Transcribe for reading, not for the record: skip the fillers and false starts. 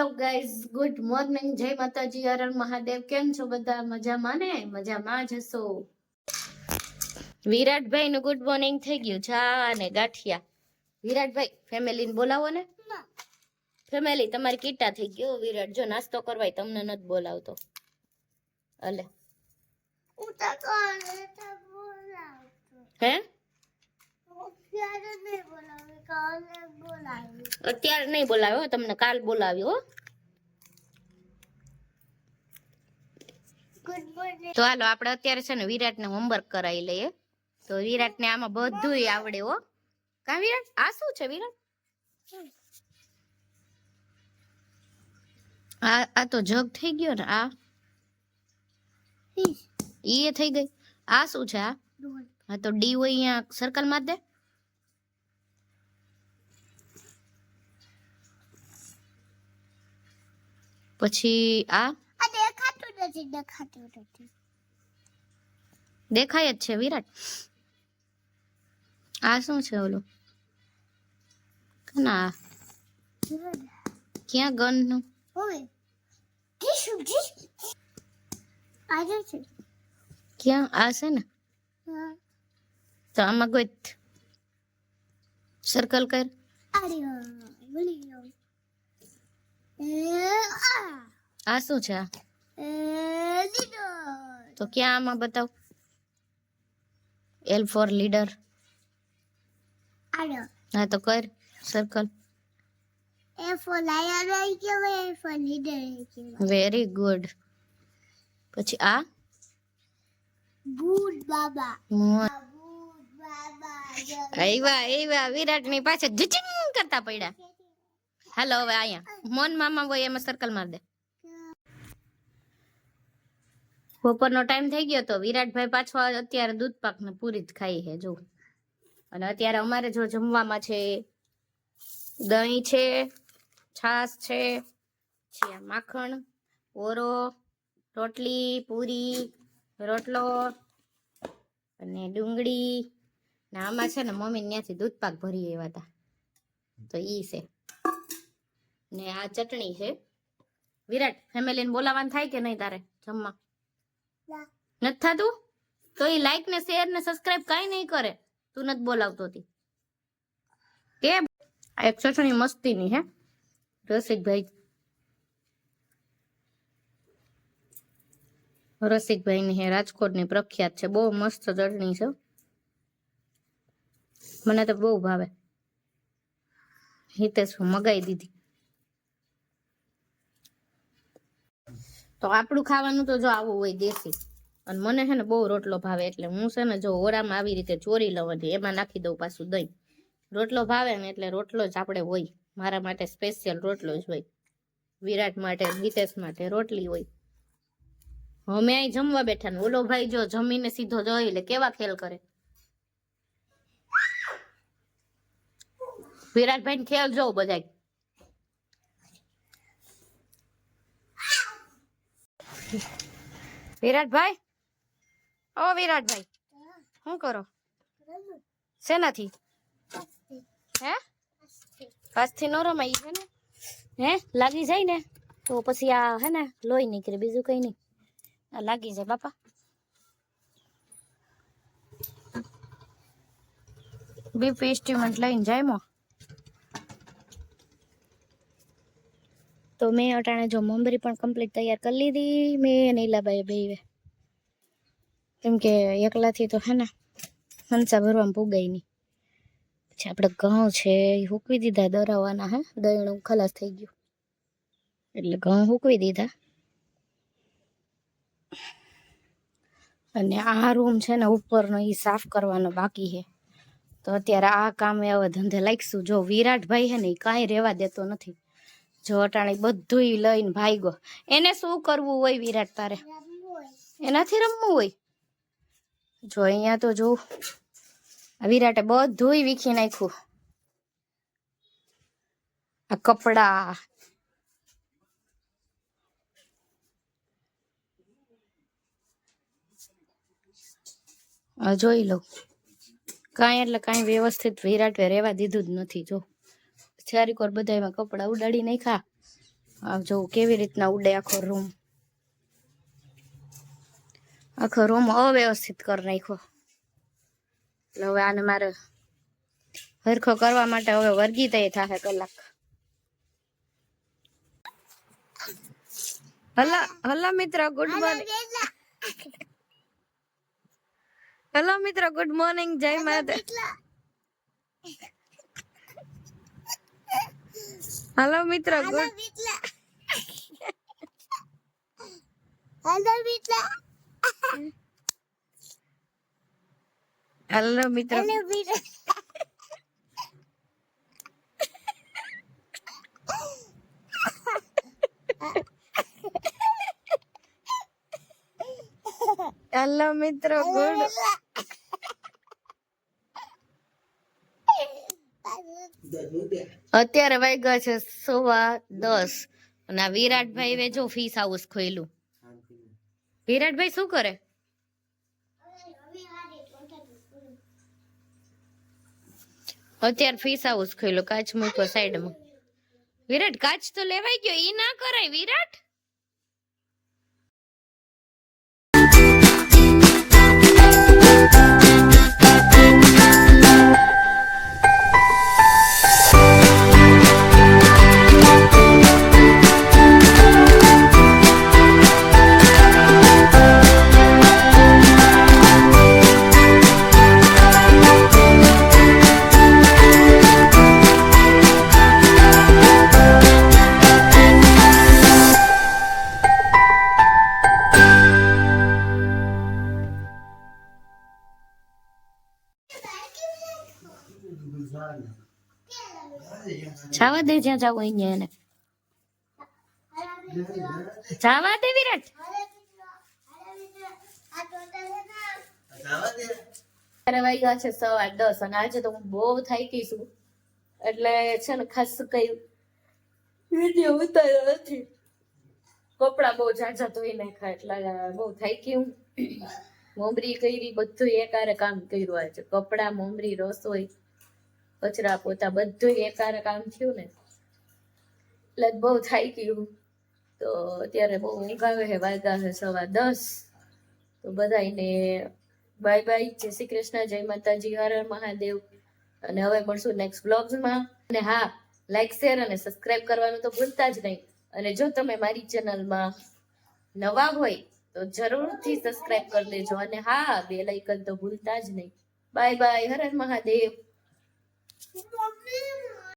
Hello guys, good morning, જય માતાજી, હર હર મહાદેવ. કેમ છો બધા? મજામાં ને? મજામાં જ હશો. વિરાટભાઈ નું ગુડ મોર્નિંગ થઈ ગયું. ચા ને ગાંઠિયા. વિરાટભાઈ ફેમિલી ને બોલાવો ને. ફેમિલી તમારી કીટા થઈ ગયો. વિરાટ જો નાસ્તો કરવાય તમને નથી બોલાવતો. અલે હે અત્યારે નહીં બોલાવ્યો, તમને કાલ બોલાવ્યો. તો હાલો આપણે અત્યારે છે ને વિરાટ ને હોમવર્ક કરાવી લઈએ. તો વિરાટ ને આમાં બધું આવડે હો. કા વિરાટ? આ શું છે વિરાટ? આ તો જગ થઈ ગયો ને. આ ઈ થઈ ગઈ. આ શું છે? હા તો ડી હોય અહીંયા સર્કલ માર દે. પછી આ દેખાય જ છે વિરાટ. આ શું છે ઓલું? ના ક્યાં ગન નું? ક્યાં? આ છે ને. તો આમાં કોઈ સર્કલ કર. આ શું છે? તો ક્યાં આમાં બતાવ. L for leader. હા તો કર સર્કલ. Very good. પછી આ આવ્યા વિરાટ ની પાસે જીચિંગ કરતા પડ્યા. હાલો હવે અહીંયા મોન મામા હોય એમાં સર્કલ માર દે. બપોરનો ટાઈમ થઈ ગયો તો વિરાટભાઈ પાછો અત્યારે દૂધ પાક ને પૂરી જ ખાઈ છે જો. અને અત્યારે અમારે જો જમવામાં છે દહીં છે, છાસ છે, માખણ, ઓરો, રોટલી, પૂરી, રોટલો અને ડુંગળી. ને આમાં છે ને મમ્મી ત્યાંથી દૂધ પાક ભરી આવ્યા હતા તો ઈ છે. ને આ ચટણી છે. વિરાટ ફેમિલીને બોલાવવાનું થાય કે નહીં તારે જમવા? નથી થતું? તો એ લાઈક ને શેર ને સબસ્ક્રાઇબ કાઈ નહીં કરે. તું નથી બોલાવતો તી કે? આ એક ચટણી મસ્તી ની હે રસિકભાઈ. રસિકભાઈ ની હે, રાજકોટ ની પ્રખ્યાત છે. બહુ મસ્ત ચટણી છે. મને તો બહુ ભાવે. હિતેશ મગાઈ દીધી. તો આપણું ખાવાનું તો જો આવું હોય દેશી. અને મને છે ને બહુ રોટલો ભાવે એટલે હું છે ને જો ઓરામાં આવી રીતે ચોરી લવાની એમાં નાખી દઉં પાછું દહીં. રોટલો ભાવે ને એટલે રોટલો જ આપણે હોય. મારા માટે સ્પેશિયલ રોટલો જ હોય. વિરાટ માટે, હિતેશ માટે રોટલી હોય. અમે અહીં જમવા બેઠા ને ઓલો ભાઈ જો જમીને સીધો જોઈ લે કેવા ખેલ કરે. વિરાટભાઈ ને ખેલ જોઉં બધા. વિરાટભાઈ, ઓ વિરાટભાઈ શું કરો? શેનાથી? હે આજથી નો રમાઈ છે ને? હે લાગી જાય ને તો પછી આ હે ને લોહી નીકળે, બીજું કઈ નહીં. આ લાગી જાય બાપા. બીપી એસ્ટિમેટ લઈને જાય મો. તો મેં અટાણે જો મમરી પણ કમ્પ્લીટ તૈયાર કરી લીધી મેં નીલાબાઈ બે. કેમ કે એકલાથી તો હે ને હંસા ભરવામાં પુગાય નહીં. પછી આપણે ઘઉં છે એ હૂકવી દીધા દરાવાના. હે દહીણું ખલાસ થઈ ગયું એટલે ઘઉં હૂકવી દીધા. અને આ રૂમ છે ને ઉપરનો એ સાફ કરવાનો બાકી છે. તો અત્યારે આ કામે હવે ધંધે લાગશું. જો વિરાટભાઈ છે ને એ કાંઈ રહેવા દેતો નથી. જો અટાણી બધું લઈને ભાગ્યો. એને શું કરવું હોય વિરાટ તારે? એનાથી રમવું હોય? જો અહીંયા તો જો વિરાટે બધું વીખી નાખ્યું. આ કપડા જોઈ લો. કાંઈ એટલે કાંઈ વ્યવસ્થિત વિરાટે રહેવા દીધું જ નથી. જો ચારેકોર બધા એમાં કપડા ઉડાડી નાખ્યા. આ જો કેવી રીતના ઉડે આખો રૂમ અવ્યવસ્થિત કરી નાખ્યો. એટલે હવે આને મારે હરખો કરવા માટે હવે વર્ગી તય થાહે કલાક. હલો મિત્ર, ગુડ મોર્નિંગ. હેલો મિત્ર, ગુડ મોર્નિંગ. જય માતા. હેલો મિત્ર, ગુડ. હેલો મિત્ર. હેલો મિત્ર, ગુડ. અત્યારે વાગ્યા છે 10:15 અને આ વિરાટભાઈ વે જો ફીસ હાઉસ ખોલ્યું. વિરાટભાઈ શું કરે? અત્યારે ફીસ હાઉસ ખોલ્યું. કાચ મૂક્યો સાઈડમાં. વિરાટ, કાચ તો લેવાઈ ગયો. ઈ ના કરાય વિરાટ. જાવા દે જ્યાં જાવ અહીંયા એને. જાવા દે વિરાટ. અત્યારે વાગ્યા છે 10:15 અને આજે તો હું બહુ થાકી છું. એટલે છે ને ખાસ કઈ વિડીયો ઉતાર્યો નથી. કપડા બહુ ઝાઝા ધોઈ નાખ્યા એટલે બહુ થાકી હું. મોમરી કરી, બધું એકારે કામ કર્યું આજે. કપડા, મોમરી, રસોઈ, કચરા પોતા બધું એકારે કામ થયું ને એટલે બહુ થાકી ગયું. તો અત્યારે બહુ ઊંઘ આવે છે. વાગ્યા છે 10:15. તો બધાને બાય બાય. જય શ્રી કૃષ્ણ, જય માતાજી, હર હર મહાદેવ. અને હવે મળશું નેક્સ્ટ બ્લોગ્સમાં. અને હા, લાઈક, શેર અને સબસ્ક્રાઇબ કરવાનું તો ભૂલતા જ નહીં. અને જો તમે મારી ચેનલમાં નવા હોય તો જરૂરથી સબસ્ક્રાઇબ કરી દેજો. અને હા, બેલ આઇકન તો ભૂલતા જ નહીં. Bye bye. હર હર મહાદેવ.